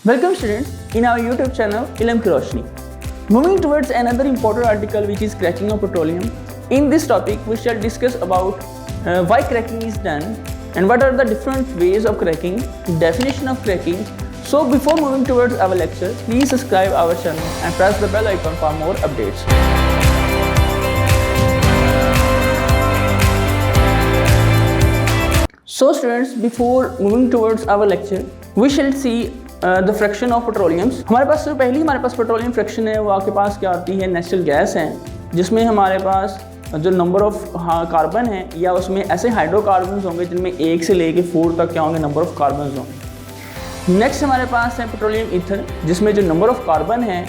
Welcome students in our YouTube channel Ilm Ki Roshni. Moving towards another important article which is cracking of petroleum. In this topic we shall discuss about why cracking is done and what are the different ways of cracking, definition of cracking. So before moving towards our lecture, please subscribe our channel and press the bell icon for more updates. So students, before moving towards our lecture, we shall see the fraction of petroleums. हमारे पास पहली हमारे पास petroleum fraction है वो आपके पास क्या आती है, नेचुरल गैस है, जिसमें हमारे पास जो नंबर ऑफ कार्बन है या उसमें ऐसे हाइड्रोकार्बन्स होंगे जिनमें 1 से लेके 4 तक क्या होंगे, नंबर ऑफ कार्बन्स होंगे। नेक्स्ट हमारे पास है पेट्रोलियम ईथर, जिसमें जो नंबर ऑफ कार्बन है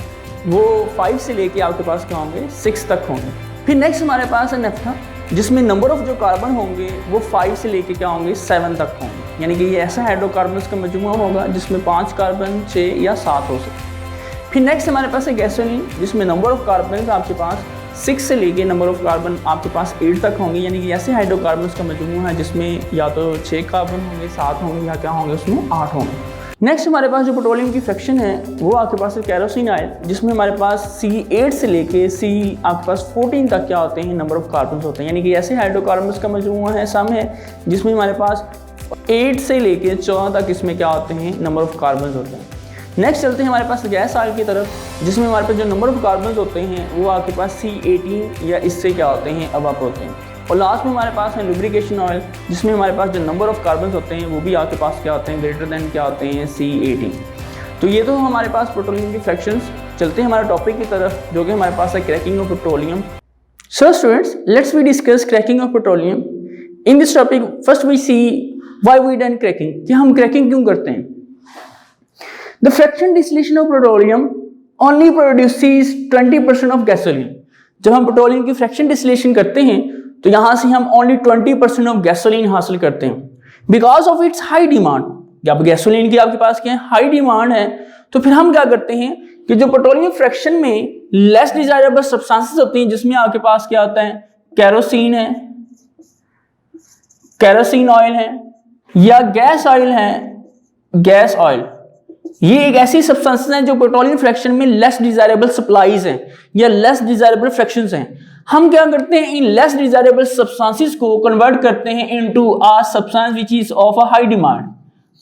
वो 5 से लेके आपके पास क्या होंगे, 6 तक होंगे। फिर नेक्स्ट हमारे पास है नेफ्था, जिसमें नंबर ऑफ जो कार्बन होंगे वो 5 से लेके क्या होंगे, 7 तक होंगे। यानी कि ये ऐसा हाइड्रोकार्बन्स का मजमूआ होगा जिसमें 5 कार्बन 6 या 7 हो सकते। फिर नेक्स्ट हमारे पास है गैसोलीन, जिसमें नंबर ऑफ कार्बन आपके पास 6 से लेके नंबर ऑफ कार्बन आपके पास 8 तक होंगे। यानी कि ऐसे हाइड्रोकार्बन्स का मजमूआ है जिसमें या तो 6 कार्बन होंगे, 7 होंगे या क्या होंगे, उसमें 8 होंगे। नेक्स्ट हमारे पास जो पेट्रोलियम की फ्रैक्शन है वो आपके पास है केरोसिन ऑयल, जिसमें हमारे पास C8 से लेके C आपके पास 14 तक क्या होते हैं, नंबर ऑफ कार्बन होते हैं। यानी कि ऐसे हाइड्रोकार्बन्स का मजमूआ है सम है जिसमें हमारे पास 8 से लेके 14 तक इसमें क्या होते हैं, नंबर ऑफ कार्बन होते हैं। नेक्स्ट चलते हैं हमारे पास गैस ऑयल की तरफ, जिसमें हमारे पास जो नंबर ऑफ कार्बन होते हैं वो आपके पास C18 या इससे क्या होते हैं, अबव होते हैं। और लास्ट में हमारे पास है लुब्रिकेशन ऑयल, जिसमें हमारे पास जो नंबर ऑफ कार्बन होते हैं वो भी आपके पास क्या होते हैं, ग्रेटर देन क्या होते हैं, C18। तो ये तो हमारे पास पेट्रोलियम की फ्रैक्शंस। चलते हैं हमारे टॉपिक की तरफ जो कि हमारे पास है cracking of petroleum. So students, let's we discuss cracking of petroleum. In this topic first we see why we done cracking, कि हम क्रैकिंग क्यों करते हैं। The fraction distillation of petroleum only produces 20% of gasoline. जब हम petroleum की fraction distillation करते हैं तो यहां से हम ओनली 20% ऑफ गैसोलीन हासिल करते हैं, because of its high demand. जब गैसोलीन की आपके पास क्या है, हाई डिमांड है, तो फिर हम क्या करते हैं कि जो पेट्रोलियम फ्रैक्शन में लेस डिजायरेबल सब्सटेंसेस होती हैं, जिसमें आपके पास क्या होता है, केरोसिन है, केरोसिन ऑयल है या गैस ऑयल है, गैस ऑयल, ये एक ऐसी सब्सटेंसेस हैं जो पेट्रोलियम फ्रैक्शन में लेस डिजायरेबल सप्लाईज हैं या लेस डिजायरेबल फ्रैक्शंस हैं। हम क्या करते हैं, इन लेस डिजायरेबल सब्सटेंसेस को कन्वर्ट करते हैं into a substance which is of a high demand.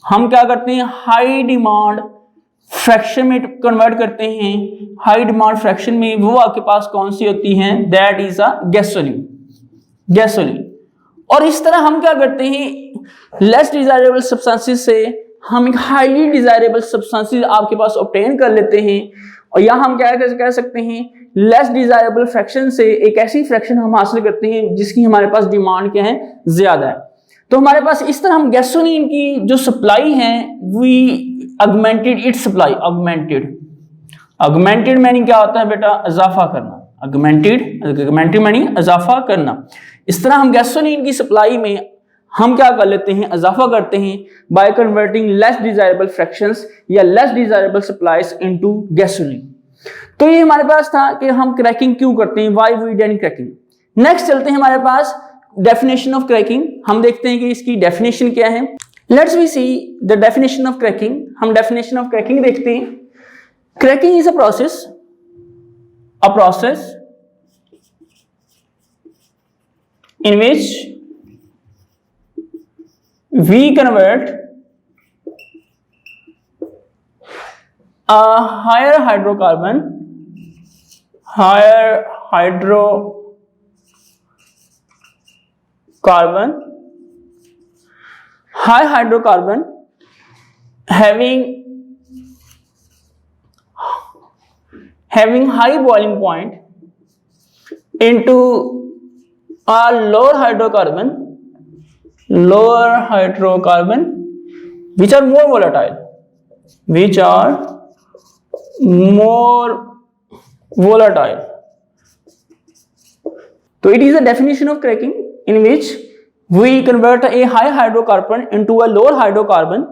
हम क्या करते हैं, हाई डिमांड फ्रैक्शन में कन्वर्ट करते हैं। हाई डिमांड फ्रैक्शन में वो आपके पास कौन सी होती हैं, that is a gasoline, gasoline. और इस तरह हम क्या करते हैं, लेस डिजायरेबल सब्सटेंसेस से हम एक हाईली डिजायरेबल सब्सटेंसेस आपके पास ऑब्टेन कर लेते हैं। और या हम क्या कह सकते हैं, लेस डिजायरेबल फ्रैक्शन से एक ऐसी फ्रैक्शन हम हासिल करते हैं जिसकी हमारे पास डिमांड क्या है, ज्यादा है। तो हमारे पास इस तरह हम गैसोलीन की जो सप्लाई है we augmented its supply. Augmented, augmented meaning क्या होता है बेटा, इजाफा करना। ऑगमेंटेड मीनिंग इजाफा करना। इस तरह हम गैसोलीन की सप्लाई में हम क्या कर लेते हैं, इजाफा करते हैं by converting less desirable fractions या less desirable supplies into gasoline. तो ये हमारे पास था कि हम क्रैकिंग क्यों करते हैं, why we done cracking. Next चलते हैं हमारे पास डेफिनेशन ऑफ क्रैकिंग। हम देखते हैं कि इसकी डेफिनेशन क्या है। Let's we see the definition of cracking. हम डेफिनेशन ऑफ क्रैकिंग देखते हैं। Cracking is a process in which we convert a higher hydrocarbon high hydrocarbon having high boiling point into a lower hydrocarbon which are more volatile, So it is a definition of cracking in which we convert a high hydrocarbon into a lower hydrocarbon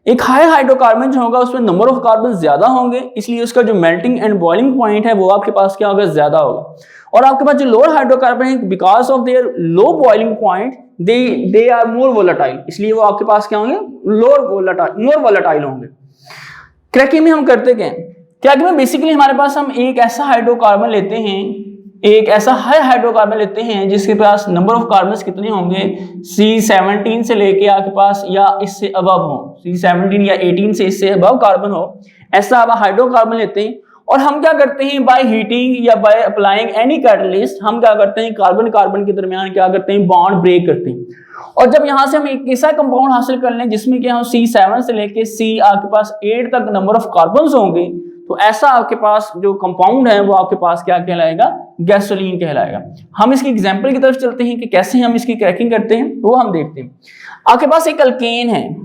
एक high hydrocarbon जो होगा उसमें number of carbon ज्यादा होंगे, इसलिए उसका जो melting and boiling point है वो आपके पास क्या होगा, ज्यादा होगा। और आपके पास जो लोअर हाइड्रोकार्बन है, because of their low boiling point they are more volatile, इसलिए वो आपके पास क्या होंगे, मोर वोलेटाइल होंगे। क्रैकिंग में हम करते क्या हैं? क्रैकिंग में बेसिकली हमारे पास हम एक ऐसा हाइड्रोकार्बन लेते हैं, एक ऐसा हाइड्रोकार्बन लेते हैं जिसके पास नंबर ऑफ कार्बन कितने होंगे, C17 से लेके आपके पास या इससे अबव हो, C17 या 18 से इससे अबव कार्बन हो, ऐसा आप हाइड्रोकार्बन लेते हैं। और हम क्या करते हैं, बाय हीटिंग या बाय अप्लाइंग एनी कैटलिस्ट, हम क्या करते हैं, कार्बन कार्बन के दरमियान क्या करते हैं, बॉन्ड ब्रेक करते हैं। और जब यहां से हम एक ऐसा कंपाउंड हासिल कर लें जिसमें क्या हो, C7 से लेके C आपके पास 8 तक नंबर ऑफ कार्बन होंगे, तो ऐसा आपके पास जो कंपाउंड है वो आपके पास क्या कहलाएगा, गैसोलीन कहलाएगा। हम इसकी एग्जांपल की तरफ चलते हैं कि कैसे हम इसकी क्रैकिंग करते हैं, वो हम देखते हैं। आपके पास एक अल्केन है,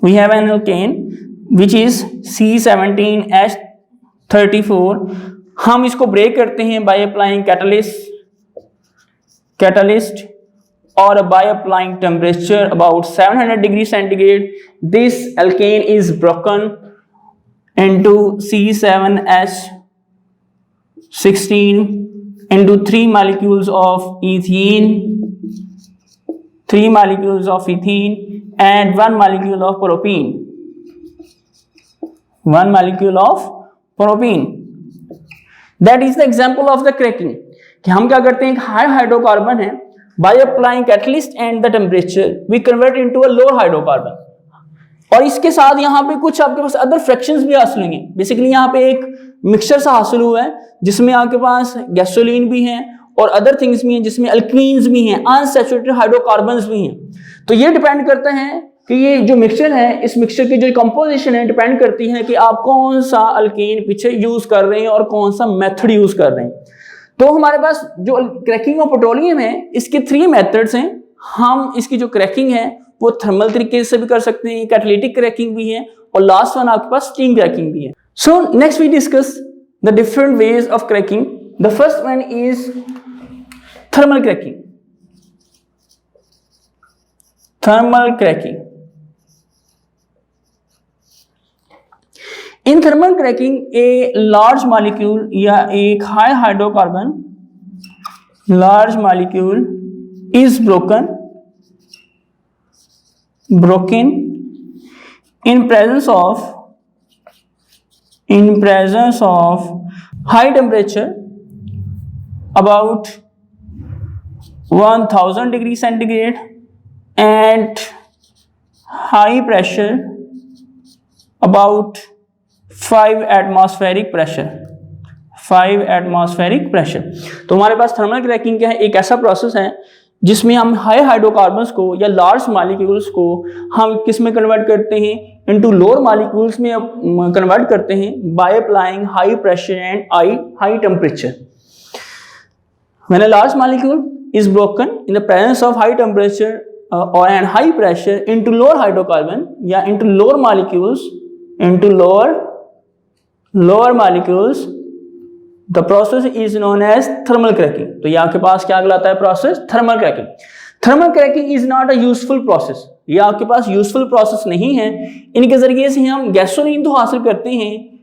we have an alkane which is C17H34। हम इसको ब्रेक करते हैं by applying catalyst or by applying temperature about 700 degrees centigrade. This alkane is broken into C7H16 into 3 molecules of ethene, 3 molecules of ethene and 1 molecule of propene. 1 molecule of propene. That is the example of the cracking. कि हम क्या करते हैं, एक high hydrocarbon है, by applying catalyst and the temperature we convert into a low hydrocarbon। और इसके साथ यहाँ पे कुछ आपके पास अदर फ्रैक्शंस भी हासिल होंगे। बेसिकली यहाँ पे एक मिक्सचर सा हासिल हुआ है जिसमें आपके पास गैसोलीन भी है और अदर थिंग्स भी हैं, जिसमें अल्कीन्स भी हैं, अनसैचुरेटेड हाइड्रोकार्बन्स भी हैं। तो ये डिपेंड करता है कि ये जो मिक्सचर है, इस मिक्सचर की जो कंपोजिशन है डिपेंड करती है कि आप कौन सा अल्कीन पीछे यूज कर रहे हैं और कौन सा मेथड यूज कर रहे हैं। तो हमारे पास जो क्रैकिंग ऑफ पेट्रोलियम है, इसके 3 मेथड्स हैं। हम इसकी जो क्रैकिंग है वो थर्मल तरीके से भी कर सकते हैं, कैटालिटिक क्रैकिंग भी है, और लास्ट वन आपके पास स्टीम क्रैकिंग भी है। So next we discuss the different ways of cracking. The first one is thermal cracking. Thermal cracking, in thermal cracking a large molecule या एक high hydrocarbon large molecule is broken in presence of high temperature about 1000 degrees centigrade and high pressure about 5 atmospheric pressure। तो हमारे पास thermal cracking क्या है, एक ऐसा process है जिसमें हम हाई हाइड्रोकार्बन्स को या लार्ज मॉलिक्यूल्स को हम किस में कन्वर्ट करते हैं, इनटू लोअर मॉलिक्यूल्स में कन्वर्ट करते हैं by applying high pressure and high temperature. When a large molecule is broken in the presence of high temperature और and high pressure into lower hydrocarbon या into lower molecules, into lower molecules, the process is known as thermal cracking. तो ये आपके पास क्या कहलाता है process, thermal cracking. Thermal cracking is not a useful process, ये आपके पास यूजफुल प्रोसेस नहीं है। इनके जरिए से हम गैसोलीन तो हासिल करते हैं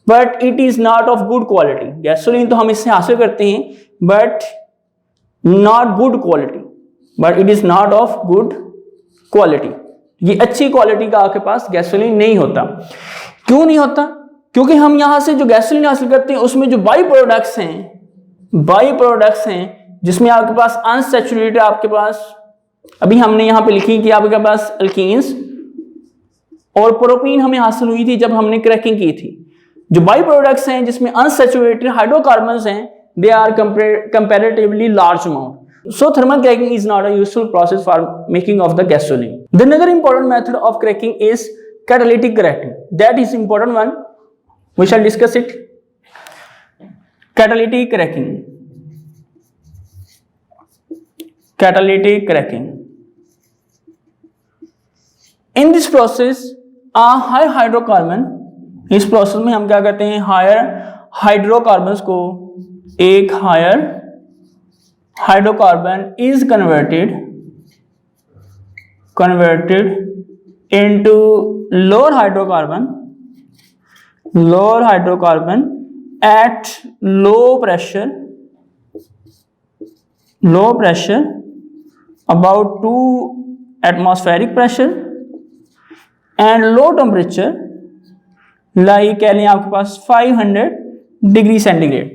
but it is not of good quality. Gasoline तो हम इससे हासिल करते हैं but not good quality, but it is not of good quality. ये अच्छी क्वालिटी का आपके पास गैसोलीन नहीं होता। क्यों नहीं होता? क्योंकि हम यहां से जो गैसोलीन हासिल करते हैं उसमें जो बाई प्रोडक्ट्स हैं जिसमें आपके पास अनसैचुरेटेड, आपके पास अभी हमने यहां पे लिखी कि आपके पास अल्कीन्स और प्रोपीन हमें हासिल हुई थी जब हमने क्रैकिंग की थी। जो बाई प्रोडक्ट्स हैं जिसमें अनसैचुरेटेड हाइड्रोकार्बन्स हैं, they are comparatively large amount. So thermal cracking is not a useful process for making of the gasoline. The another important method of cracking is catalytic cracking. That is important one. We shall discuss it. Catalytic cracking. Catalytic cracking. In this process, a high hydrocarbon, इस process में हम क्या करते हैं, higher hydrocarbons को एक higher hydrocarbon is converted into lower hydrocarbon at low pressure about 2 atmospheric pressure and low temperature like कह लें आपके पास 500 डिग्री सेंटीग्रेड।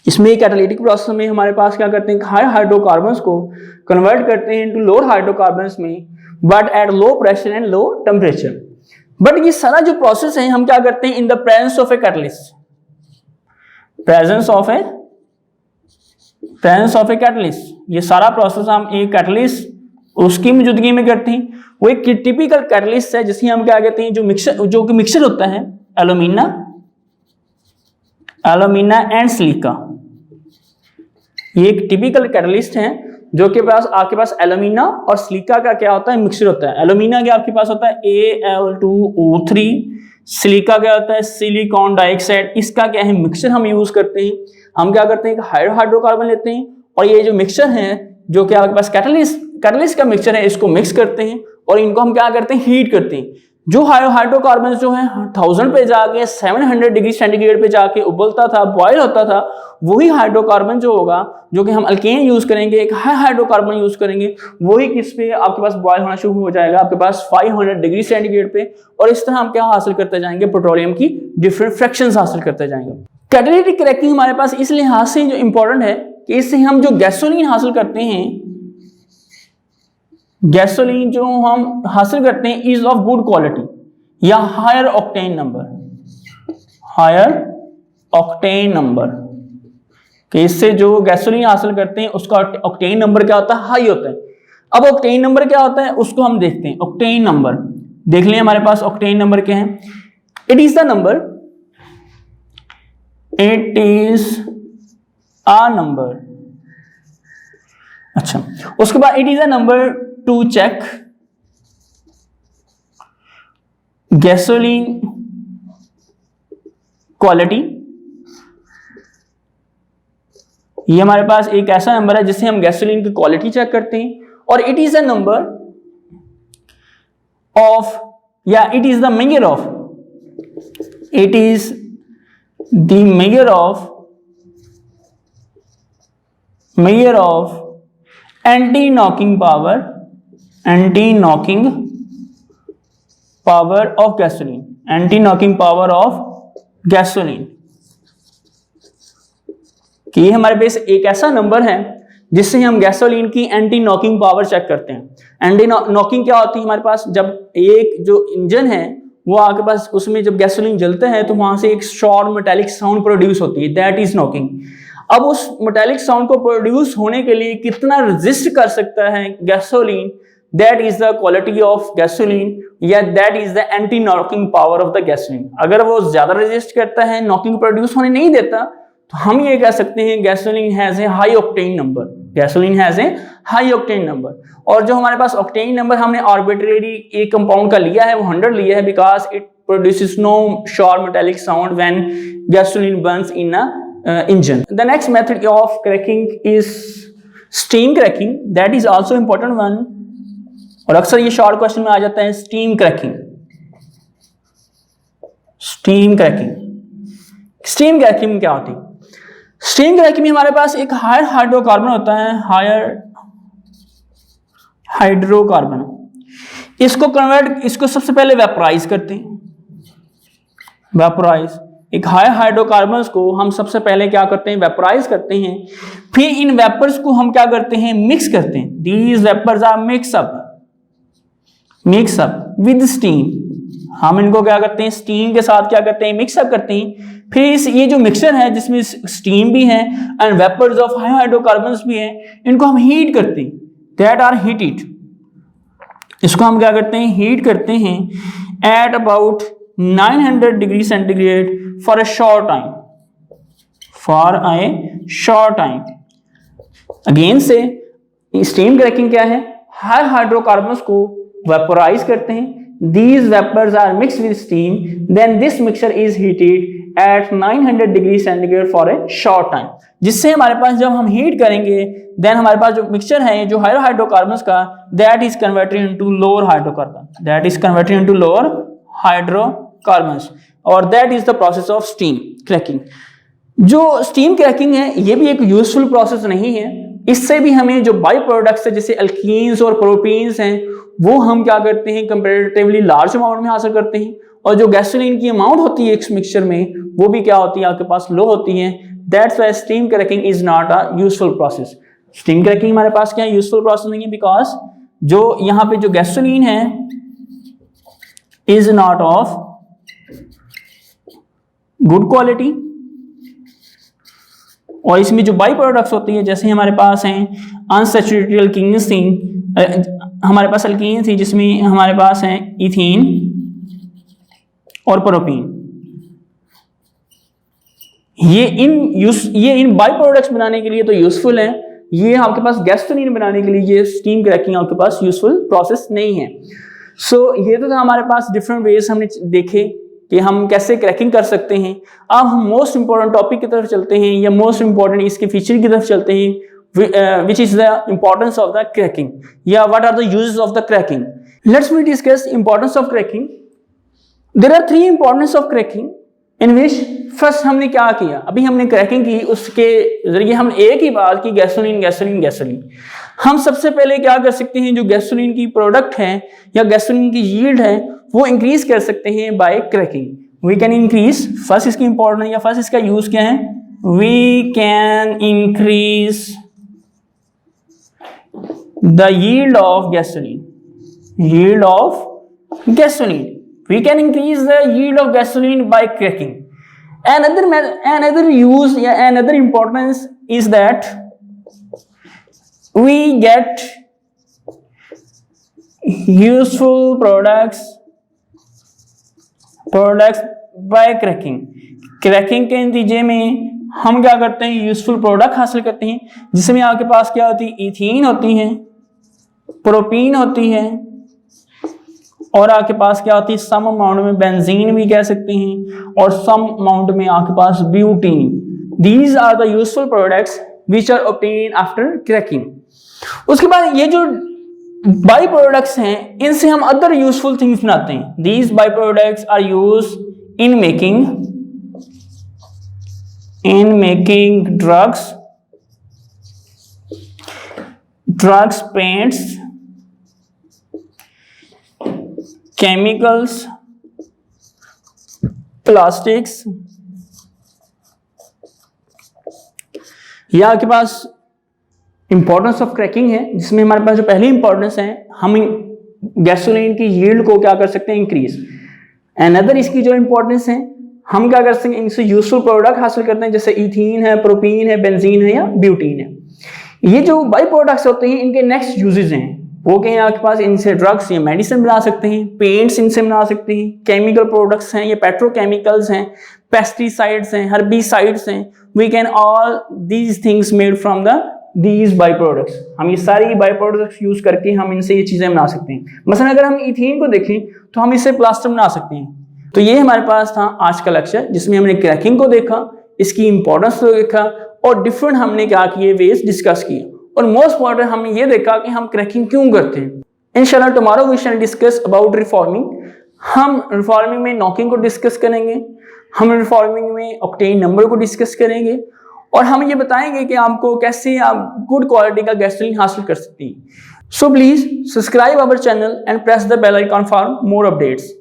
इसमें कैटालिटिक प्रोसेस में हमारे पास क्या करते हैं, हाई हाइड्रोकार्बन्स को कन्वर्ट करते हैं इनटू लोअर हाइड्रोकार्बन्स में, but at low pressure and low temperature. But ये सारा जो प्रोसेस है हम क्या करते हैं इन the presence of a catalyst, presence of a catalyst. ये सारा प्रोसेस हम एक कैटलिस्ट उसकी मौजूदगी में करते हैं। वो एक टिपिकल कैटलिस्ट है जिसे हम क्या कहते हैं, जो कि मिक्सचर होता है एल्यूमिना एंड सिलिका। ये एक टिपिकल कैटलिस्ट है जो के पास आपके पास एल्यूमिना और सिलिका का क्या होता है, मिक्सचर होता है। एल्यूमिना क्या आपके पास होता है Al2O3, सिलिका क्या होता है, सिलिकॉन डाइऑक्साइड। इसका क्या है, मिक्सचर हम यूज करते हैं। हम क्या करते हैं, एक हाइड्रोकार्बन लेते हैं और ये जो मिक्सचर है जो कि आपके पास कैटलिस्ट का मिक्सचर है, इसको मिक्स करते हैं और इनको हम क्या करते हैं, हीट करते हैं। जो हाइड्रोकार्बन जो है 1000 पे जाके 700 डिग्री सेंटीग्रेड पे जाके उबलता था, बॉयल होता था, वही हाइड्रोकार्बन जो होगा, जो कि हम अल्केन यूज करेंगे, एक हाई हाइड्रोकार्बन यूज करेंगे, वही किस पे आपके पास बॉयल होना शुरू हो जाएगा आपके पास 500 डिग्री सेंटीग्रेड पे। और इस तरह हम क्या हासिल करते जाएंगे, पेट्रोलियम की डिफरेंट फ्रैक्शंस हासिल करते जाएंगे। कैटालिटिक क्रैकिंग हमारे पास इस लिहाज से जो इंपॉर्टेंट है कि इससे हम जो गैसोलीन हासिल करते हैं, गैसोलीन जो हम हासिल करते हैं इज ऑफ गुड क्वालिटी या हायर ऑक्टेन नंबर, कि इससे जो गैसोलीन हासिल करते हैं उसका ऑक्टेन नंबर क्या होता है, हाई होता है। अब ऑक्टेन नंबर क्या होता है उसको हम देखते हैं। ऑक्टेन नंबर देख लें, हमारे पास ऑक्टेन नंबर क्या है, इट इज अ नंबर अच्छा, उसके बाद it is a number to check gasoline quality. ये हमारे पास एक ऐसा नंबर है जिससे हम गैसोलीन की क्वालिटी चेक करते हैं। और it is a number of या it is the major of, it is the major of anti knocking power of gasoline, कि ये हमारे पास एक ऐसा नंबर है जिससे हम गैसोलीन की एंटी नॉकिंग पावर चेक करते हैं। एंटी नॉकिंग क्या होती है, हमारे पास जब एक जो इंजन है वो आपके पास उसमें जब गैसोलीन जलता है तो वहां से एक शॉर्ट मेटालिक साउंड प्रोड्यूस होती है, दैट इज नॉकिंग। अब उस मेटालिक साउंड को प्रोड्यूस होने के लिए कितना रेजिस्ट कर सकता है gasoline, that is the quality of gasoline या that is the anti knocking power of the gasoline. अगर वो ज्यादा रेजिस्ट करता है, नॉकिंग प्रोड्यूस होने नहीं देता, तो हम ये कह सकते हैं gasoline has a high octane number. और जो हमारे पास ऑक्टेन नंबर हमने आर्बिट्रेरी एक कंपाउंड का लिया है वो 100 लिया है, because it produces no short metallic sound when gasoline burns in a engine. The next method of cracking is steam cracking. That is also important one. और अक्सर ये शॉर्ट क्वेश्चन में आ जाता है स्टीम क्रैकिंग में क्या होती है? स्टीम क्रैकिंग में हमारे पास एक हायर हाइड्रोकार्बन होता है, इसको सबसे पहले वेपराइज करते हैं। एक हाई हाइड्रोकार्बन्स को हम सबसे पहले क्या करते हैं, वेपराइज करते हैं। फिर इन वेपर्स को हम क्या करते हैं, मिक्स करते हैं। These vapours are mix up with steam. हम इनको क्या करते हैं, स्टीम के साथ क्या करते हैं, मिक्सअप करते हैं। फिर ये जो मिक्सचर है जिसमें स्टीम भी है and vapours of high hydrocarbons भी है, इनको हम हीट करते हैं, दैट आर हीटेड। इसको हम क्या करते हैं, हीट करते हैं at about 900 degree centigrade for a short time. Again से steam cracking क्या है, हाई हाइड्रोकार्बन्स को वेपोराइज करते हैं। These vapors are mixed with steam, then this mixture is heated at 900 degree centigrade for a short time. जिससे हमारे पास जब हम हीट करेंगे देन हमारे पास जो मिक्सचर है जो हायर हाइड्रोकार्बन्स का, that is converted into lower hydrocarbons, और that is the process of steam cracking. जो स्टीम क्रैकिंग है ये भी एक यूजफुल प्रोसेस नहीं है, इससे भी हमें जो बाई प्रोडक्ट्स है जैसे अल्कीन्स और प्रोपीन्स हैं वो हम क्या करते हैं, कंपैरेटिवली लार्ज अमाउंट में हासिल करते हैं और जो गैसोलीन की अमाउंट होती है इस मिक्सचर में वो भी क्या होती है आपके पास लो होती है। That's why steam cracking is not a useful process. Steam cracking हमारे पास क्या यूजफुल प्रोसेस नहीं है, बिकॉज जो यहाँ पे जो गैसोलीन है is not of good quality, और इसमें जो बाई प्रोडक्ट्स होती है जैसे हमारे पास हैं अनसैचुरेटेड एल्कीन्स थी, हमारे पास एल्कीन थी जिसमें हमारे पास हैं इथीन और प्रोपीन। ये इन बाई प्रोडक्ट्स बनाने के लिए तो यूजफुल है, ये आपके पास गैसोलीन बनाने के लिए ये स्टीम क्रैकिंग आपके पास यूजफुल प्रोसेस नहीं है। ये तो था हमारे पास डिफरेंट वेज हमने देखे कि हम कैसे क्रैकिंग कर सकते हैं। अब हम मोस्ट इंपॉर्टेंट टॉपिक की तरफ चलते हैं या मोस्ट इंपॉर्टेंट इसके फीचर की तरफ चलते हैं, which is the importance of the cracking या what are the uses of the cracking. Let's we discuss importance of cracking. There are 3 importance of cracking in which first हमने क्या किया, अभी हमने क्रैकिंग की उसके जरिए हम एक ही बात की गैसोलीन गैसोलीन गैसोलीन। हम सबसे पहले क्या कर सकते हैं, जो गैसोलीन की प्रोडक्ट है या गैसोलीन की यील्ड है वो इंक्रीज कर सकते हैं by cracking. We can increase, first इसकी इंपॉर्टेंट या फर्स्ट इसका यूज क्या है, we can increase the yield of gasoline, yield of gasoline, we can increase the yield of gasoline by cracking. Another use, another importance is that we get useful products by cracking. Cracking के नतीजे में हम क्या करते हैं, useful product हासिल करते हैं जिसमें आपके पास क्या होती है, इथीन होती है, प्रोपीन होती है, और आपके पास क्या होती है, सम अमाउंट में बेंजीन भी कह सकते हैं, और सम अमाउंट में आपके पास butene. These are the useful products which are obtain after cracking. उसके बाद ये जो बाई प्रोडक्ट्स हैं इनसे हम अदर यूजफुल थिंग्स बनाते हैं। These by products are use in making drugs, paints, chemicals, plastics. यह आपके पास इंपॉर्टेंस ऑफ क्रैकिंग है, जिसमें हमारे पास जो पहली इंपॉर्टेंस है, हम गैसोलीन की यील्ड को क्या कर सकते हैं, इंक्रीज। अनदर इसकी जो इंपॉर्टेंस है, हम क्या कर सकते हैं, इनसे यूजफुल प्रोडक्ट हासिल करते हैं जैसे इथीन है, प्रोपीन है, बेंजीन है या ब्यूटीन है। ये जो बाई प्रोडक्ट्स होते हैं इनके नेक्स्ट यूजेस हैं, वो कहीं आपके पास इनसे ड्रग्स या मेडिसिन बना सकते हैं, पेंट्स इनसे बना सकते हैं, केमिकल प्रोडक्ट्स हैं, ये पेट्रोकेमिकल्स हैं, पेस्टिसाइड्स हैं, हर्बिसाइड्स हैं। We can all these things made from these by products. हम ये सारी बाई प्रोडक्ट्स यूज करके हम इनसे ये चीजें बना सकते हैं। मसलन अगर हम इथीन को देखें तो हम इससे प्लास्टर बना सकते हैं। तो ये हमारे पास था आज का लेक्चर, जिसमें हमने क्रैकिंग को देखा, इसकी इंपॉर्टेंस को देखा, और डिफरेंट हमने क्या किए वेज डिस्कस किए, और मोस्ट इंपॉर्टेंट हमने ये देखा कि हम क्रैकिंग क्यों करते हैं। इंशाल्लाह tomorrow we shall discuss about reforming. हम रिफॉर्मिंग में नॉकिंग को डिस्कस करेंगे, हम रिफॉर्मिंग में ऑक्टेन नंबर को डिस्कस करेंगे, और हम ये बताएंगे कि आपको कैसे आप गुड क्वालिटी का गैसोलीन हासिल कर सकते हैं। So please subscribe our channel and press the bell icon for more updates.